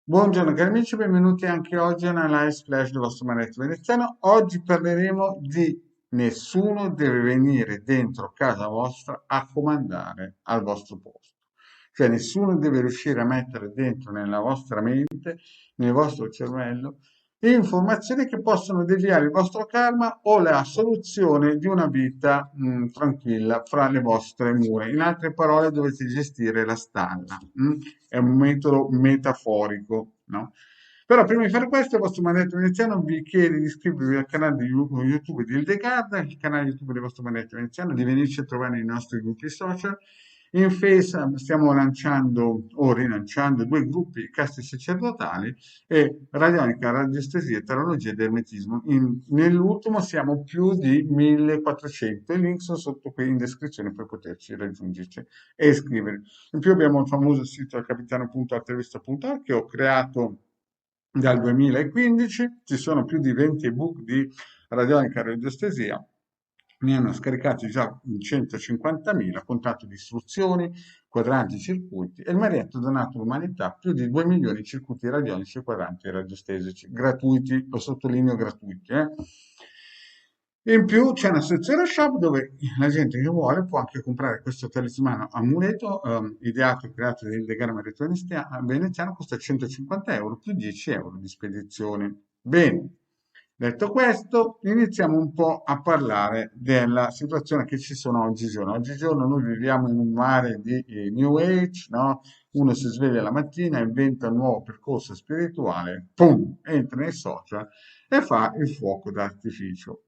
Buongiorno cari amici, benvenuti anche oggi a una live splash del vostro maestro veneziano. Oggi parleremo di nessuno deve venire dentro casa vostra a comandare al vostro posto. Cioè nessuno deve riuscire a mettere dentro nella vostra mente, nel vostro cervello, informazioni che possono deviare il vostro karma o la soluzione di una vita tranquilla fra le vostre mura. In altre parole, dovete gestire la stalla. È un metodo metaforico, no? Però prima di fare questo, il vostro maledetto veneziano vi chiede di iscrivervi al canale di YouTube di Ildegarda, il canale YouTube del vostro maledetto veneziano, di venirci a trovare nei nostri gruppi social. In Face stiamo lanciando o rilanciando due gruppi casti sacerdotali e radionica, radiestesia, tarologia ed ermetismo. Nell'ultimo siamo più di 1400, i link sono sotto qui in descrizione per poterci raggiungerci e iscrivervi. In più abbiamo il famoso sito capitano.artervista.org che ho creato dal 2015, ci sono più di 20 ebook di radionica radiostesia, ne hanno scaricati già 150.000 con tanto di istruzioni, quadranti, circuiti e il Marietto ha donato all'umanità più di 2 milioni di circuiti radionici e quadranti radiostesici, gratuiti, lo sottolineo gratuiti. In più c'è una sezione shop dove la gente che vuole può anche comprare questo talismano amuleto ideato e creato da Hildegard Veneziano, costa 150 euro più 10 euro di spedizione. Bene, detto questo, iniziamo un po' a parlare della situazione che ci sono oggigiorno. Oggigiorno noi viviamo in un mare di New Age, no? Uno si sveglia la mattina, inventa un nuovo percorso spirituale, pum, entra nei social e fa il fuoco d'artificio.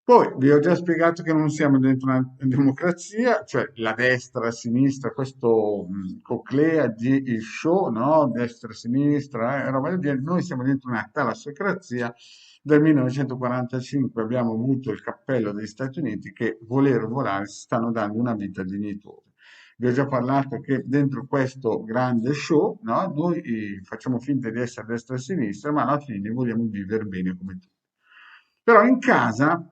Poi vi ho già spiegato che non siamo dentro una democrazia, cioè la destra, la sinistra, questo coclea di show, no? Destra, sinistra, roba del genere. Noi siamo dentro una talassocrazia. Dal 1945 abbiamo avuto il cappello degli Stati Uniti che voler volare si stanno dando una vita dignitosa. Vi ho già parlato che dentro questo grande show, no? Noi facciamo finta di essere destra e sinistra, ma alla fine vogliamo vivere bene come tutti. Però in casa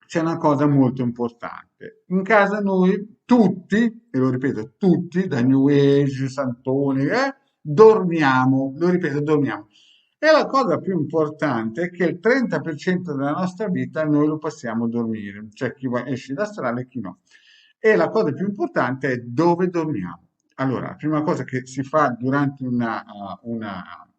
c'è una cosa molto importante. In casa noi tutti, e lo ripeto, tutti, da New Age, Santoni, dormiamo, lo ripeto, dormiamo. E la cosa più importante è che il 30% della nostra vita noi lo passiamo a dormire, cioè esce da strada e chi no. E la cosa più importante è dove dormiamo. Allora, la prima cosa che si fa durante una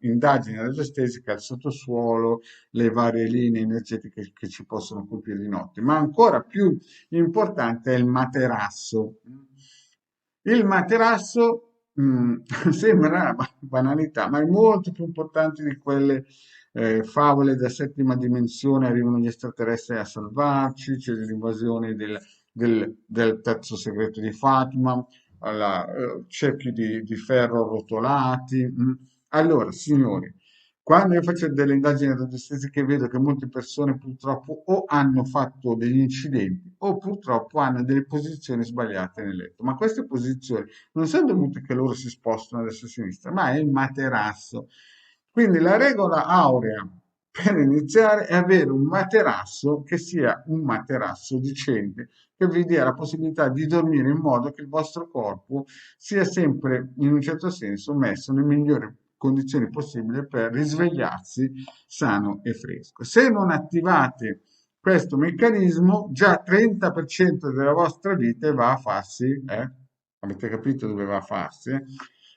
indagine radiestesica è il sottosuolo, le varie linee energetiche che ci possono colpire di notte, ma ancora più importante è il materasso. Il materasso sembra una banalità, ma è molto più importante di quelle favole da settima dimensione, arrivano gli extraterrestri a salvarci, c'è l'invasione del terzo segreto di Fatima, cerchi di ferro rotolati. Allora, signori, quando io faccio delle indagini radiestetiche vedo che molte persone purtroppo o hanno fatto degli incidenti o purtroppo hanno delle posizioni sbagliate nel letto. Ma queste posizioni non sono dovute che loro si spostano a destra e a sinistra, ma è il materasso. Quindi la regola aurea per iniziare è avere un materasso che sia un materasso decente, che vi dia la possibilità di dormire in modo che il vostro corpo sia sempre, in un certo senso, messo nelle migliori condizioni possibili per risvegliarsi sano e fresco. Se non attivate questo meccanismo, già 30% della vostra vita va a farsi, avete capito dove va a farsi?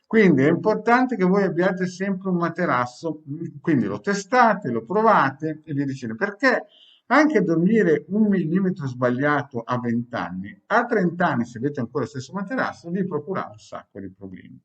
Quindi è importante che voi abbiate sempre un materasso, quindi lo testate, lo provate e via dicendo, perché anche dormire un millimetro sbagliato a 20 anni, a 30 anni, se avete ancora lo stesso materasso, vi procura un sacco di problemi.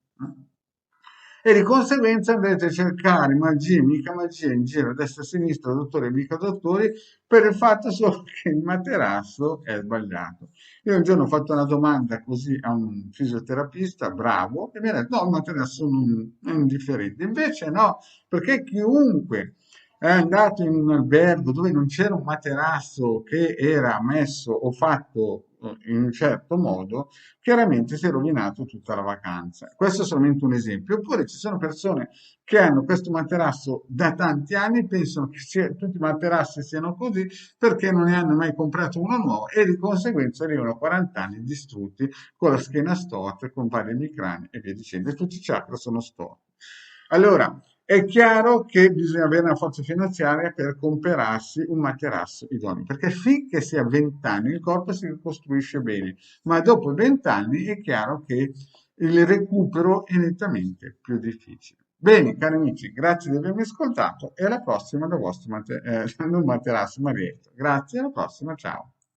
E di conseguenza andrete a cercare magie, mica magie in giro a destra e a sinistra, dottori e mica dottori, per il fatto solo che il materasso è sbagliato. Io un giorno ho fatto una domanda così a un fisioterapista bravo e mi ha detto no, il materasso non è indifferente. Invece no, perché chiunque è andato in un albergo dove non c'era un materasso che era messo o fatto in un certo modo, chiaramente si è rovinato tutta la vacanza. Questo è solamente un esempio. Oppure ci sono persone che hanno questo materasso da tanti anni e pensano che tutti i materassi siano così perché non ne hanno mai comprato uno nuovo e di conseguenza arrivano a 40 anni distrutti con la schiena storta, con vari emicrani e via dicendo. E tutti i chakra sono storti. Allora, è chiaro che bisogna avere una forza finanziaria per comprarsi un materasso idoneo, perché finché si ha 20 anni il corpo si ricostruisce bene, ma dopo 20 anni è chiaro che il recupero è nettamente più difficile. Bene, cari amici, grazie di avermi ascoltato e alla prossima da vostro non materasso Marietto. Grazie, alla prossima, ciao.